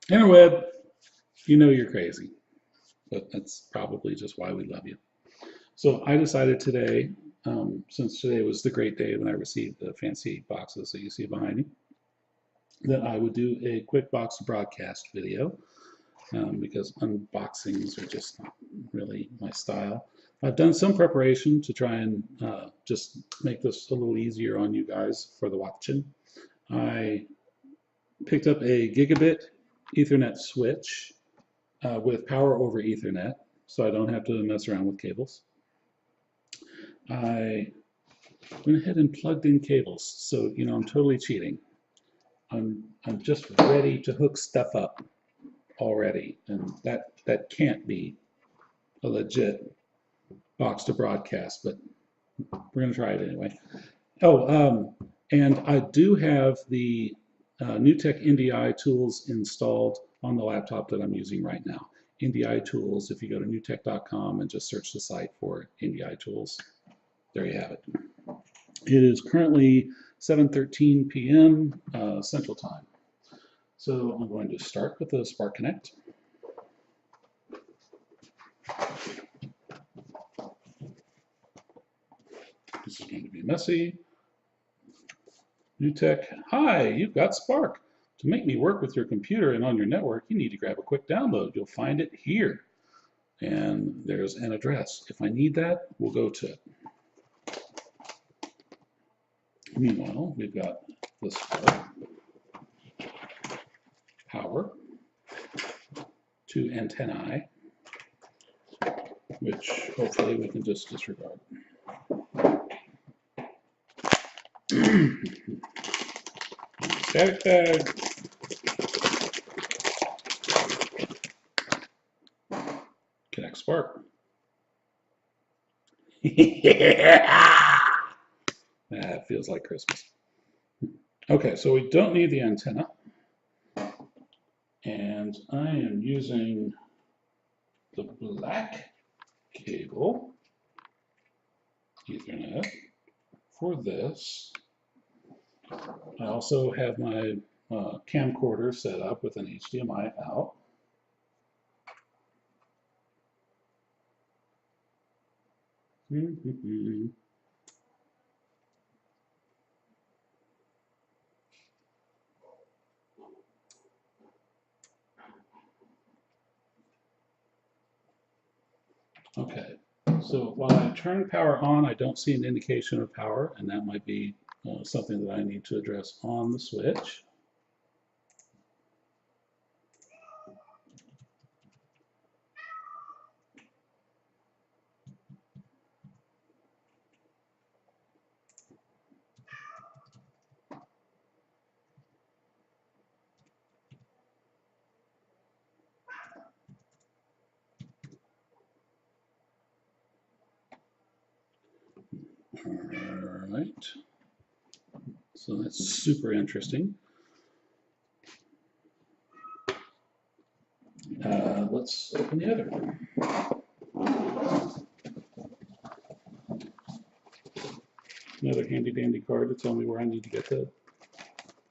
Interweb, you know you're crazy, but that's probably just why we love you. So I decided today, since today was the great day when I received the fancy boxes that you see behind me, that I would do a quick box broadcast video because unboxings are just not really my style. I've done some preparation to try and just make this a little easier on you guys for the watching. I picked up a gigabit Ethernet switch with power over Ethernet, so I don't have to mess around with cables. I went ahead and plugged in cables, so you know I'm totally cheating. I'm just ready to hook stuff up already, and that can't be a legit box to broadcast, but we're gonna try it anyway. Oh, and I do have the NewTek NDI tools installed on the laptop that I'm using right now. NDI tools, if you go to newtek.com and just search the site for NDI tools, there you have it. It is currently 7:13 p.m. Central Time. So I'm going to start with the Spark Connect. This is going to be messy. NewTek, hi, you've got Spark. To make me work with your computer and on your network, you need to grab a quick download. You'll find it here. And there's an address. If I need that, we'll go to it. Meanwhile, we've got the Spark power to antennae, which hopefully we can just disregard. Static tag. Connect Spark. That feels like Christmas. Okay, so we don't need the antenna. And I am using the black cable Ethernet for this. I also have my camcorder set up with an HDMI out. Okay, so while I turn power on, I don't see an indication of power, and that might be something that I need to address on the switch. All right, so that's super interesting. Let's open the other one. Another handy dandy card to tell me where I need to get the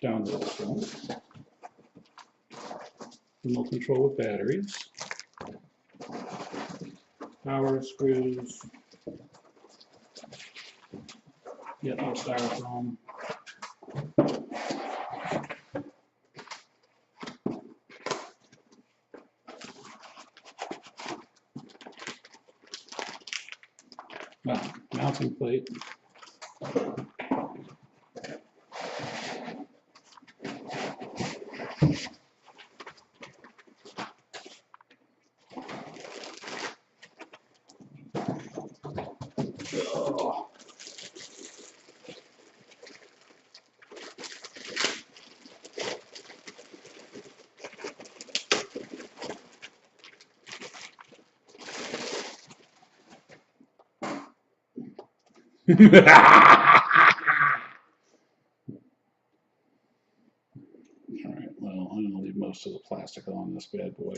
download from. Remote control with batteries. Power screws. Yet more styrofoam. Mounting plate. Oh. All right, well, I'm gonna leave most of the plastic on this bad boy.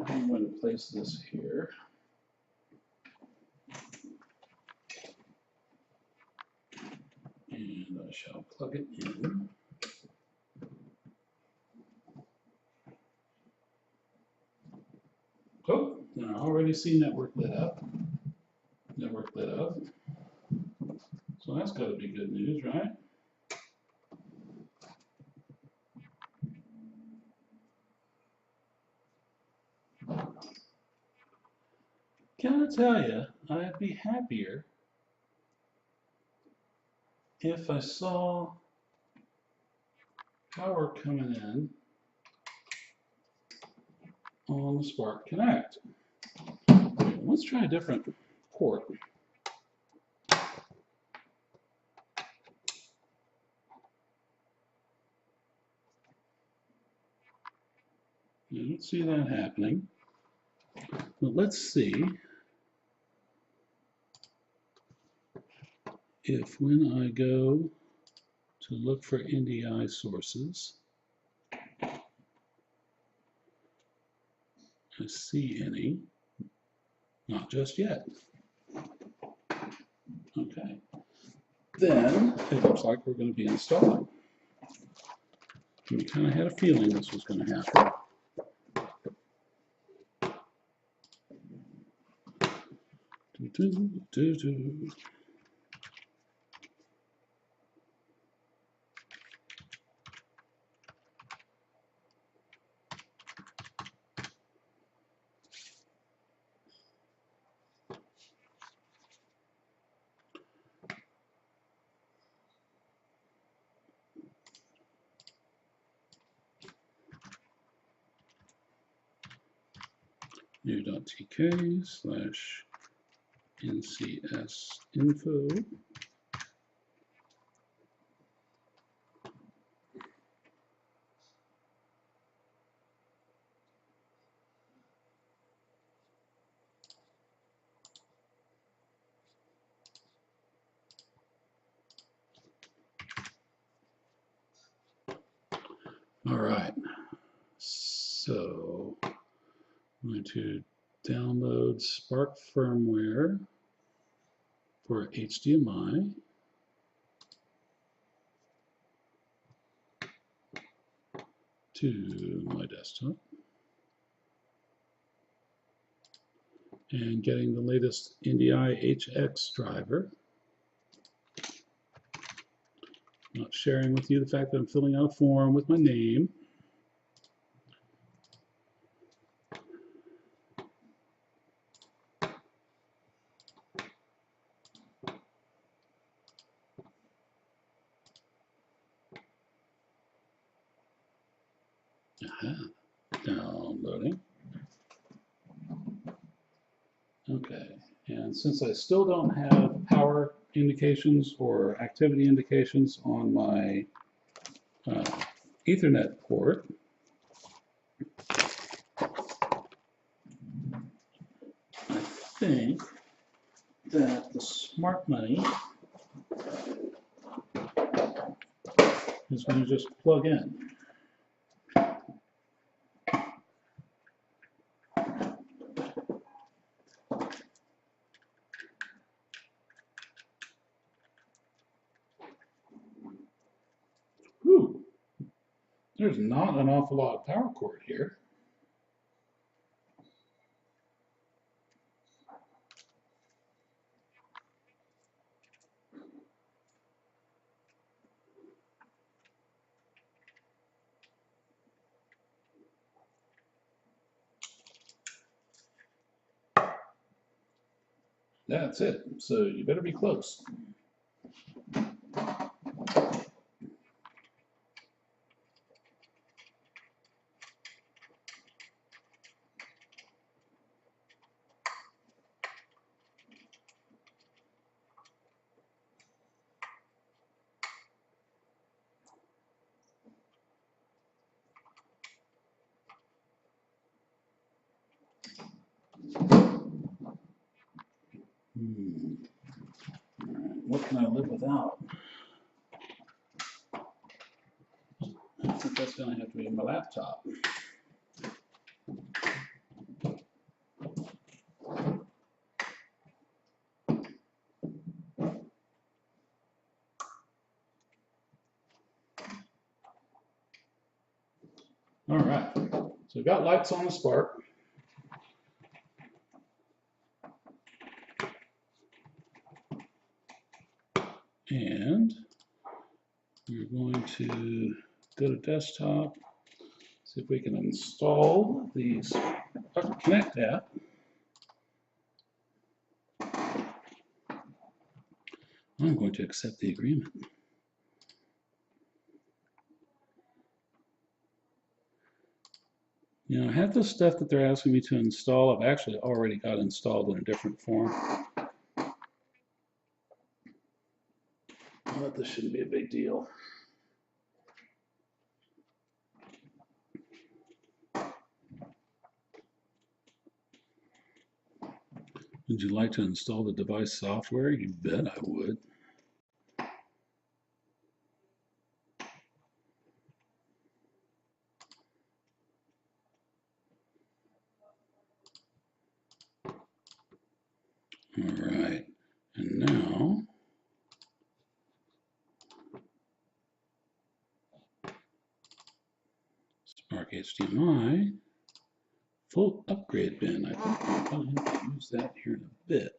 I'm going to place this here. And I shall plug it in. already see network lit up. Network lit up. So that's got to be good news, right? Can I tell you, I'd be happier if I saw power coming in on the Spark Connect. Let's try a different port. I don't see that happening. But let's see if when I go to look for NDI sources, I see any. Not just yet. Okay. Then it looks like we're going to be installing. We kind of had a feeling this was going to happen. new.tk/NCS info. All right, so I'm going to download Spark firmware for HDMI. To my desktop. And getting the latest NDI HX driver. Not sharing with you the fact that I'm filling out a form with my name. Downloading. Okay, and since I still don't have power indications or activity indications on my Ethernet port, I think that the smart money is going to just plug in. Whew. There's not an awful lot of power cord here. That's it. So you better be close. All right, what can I live without? I think that's going to have to be my laptop. All right, so I've got lights on the Spark. And we're going to go to desktop, see if we can install the Connect app. I'm going to accept the agreement. You know, half the stuff that they're asking me to install, I've actually already got installed in a different form. But this shouldn't be a big deal. Would you like to install the device software? You bet I would. All right, and now Spark HDMI full upgrade bin. I think I'm going to use that here in a bit.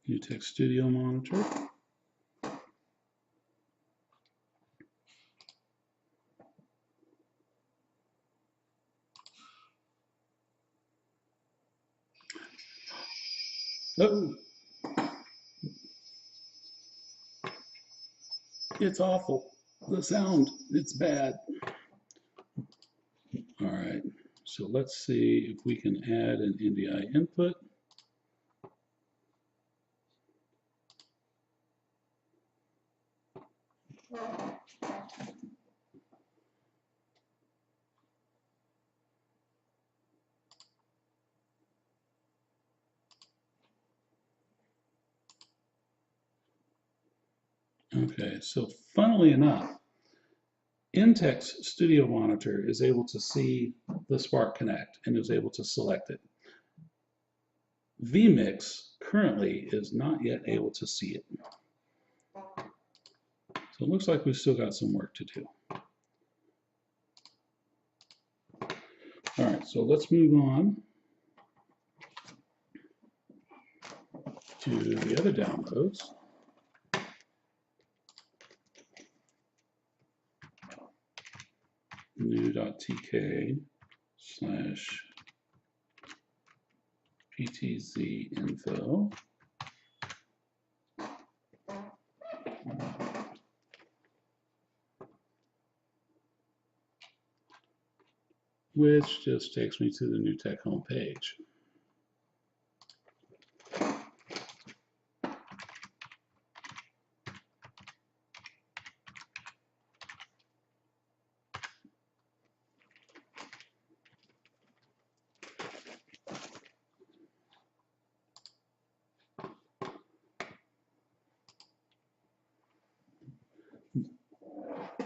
UTech Studio monitor. Oh, it's awful. The sound, it's bad. All right, so let's see if we can add an NDI input. Okay, so funnily enough, Intech's Studio Monitor is able to see the Spark Connect and is able to select it. vMix currently is not yet able to see it. So it looks like we've still got some work to do. All right, so let's move on to the other downloads. new.tk/PTZ info. Which just takes me to the NewTek homepage.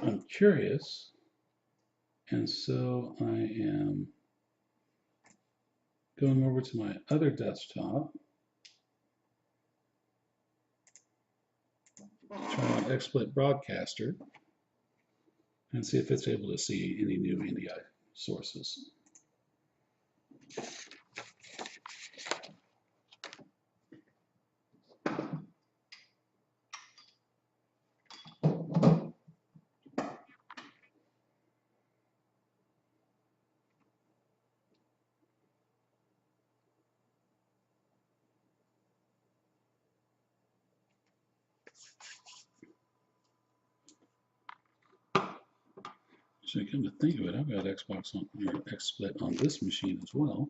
I'm curious, and so I am going over to my other desktop, try out XSplit Broadcaster, and see if it's able to see any new NDI sources. So come to think of it, I've got Xbox on or XSplit on this machine as well.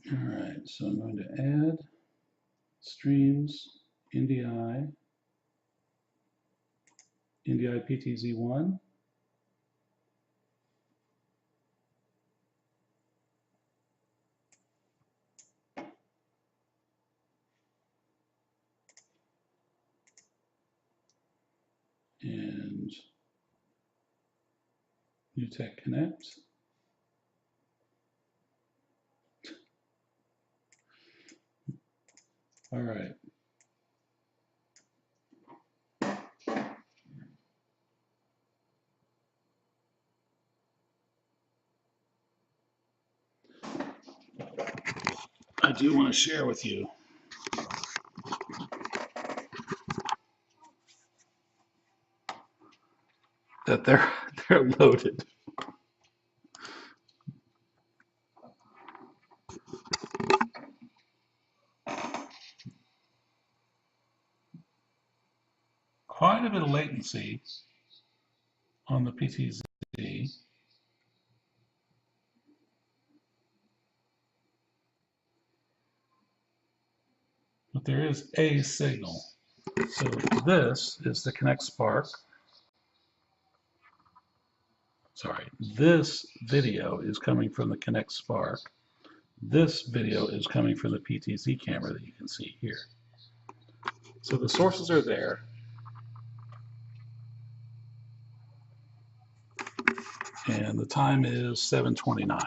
All right, so I'm going to add streams, NDI, NDI PTZ1. And NewTek Connect. All right. I do want to share with you that they're loaded. Quite a bit of latency on the PTZ. But there is a signal. So this is the Connect Spark. Sorry, this video is coming from the Connect Spark. This video is coming from the PTZ camera that you can see here. So the sources are there. And the time is 7:29.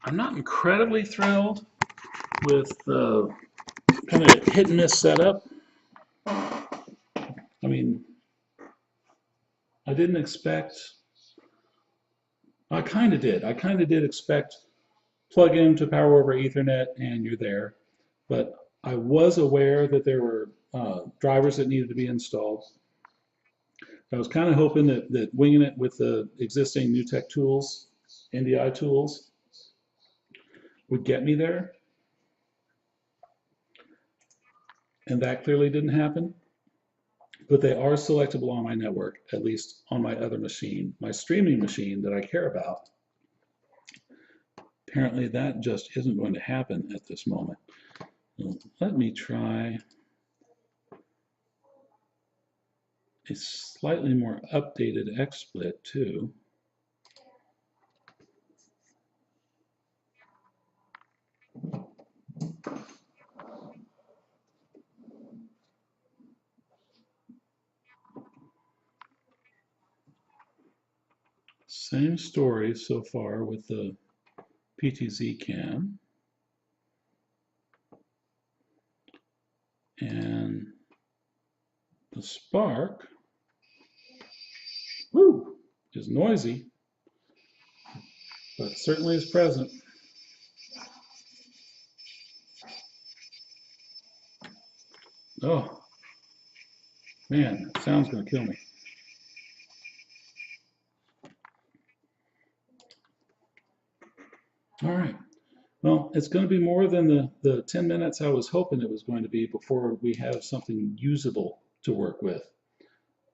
I'm not incredibly thrilled with the kind of hit and miss setup. I mean, I didn't expect, I kind of did. I kind of did expect plug in to power over Ethernet and you're there. But I was aware that there were drivers that needed to be installed. I was kind of hoping that winging it with the existing NewTek tools, NDI tools, would get me there. And that clearly didn't happen. But they are selectable on my network, at least on my other machine, my streaming machine that I care about. Apparently that just isn't going to happen at this moment. So let me try a slightly more updated XSplit too. Same story so far with the PTZ cam. And the Spark, woo, is noisy, but certainly is present. Oh, man, that sound's going to kill me. All right. Well, it's going to be more than the 10 minutes I was hoping it was going to be before we have something usable to work with.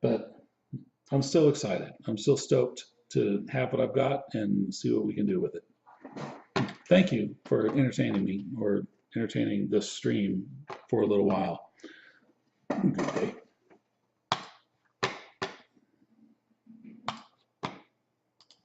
But I'm still excited. I'm still stoked to have what I've got and see what we can do with it. Thank you for entertaining me or entertaining this stream for a little while. Good day.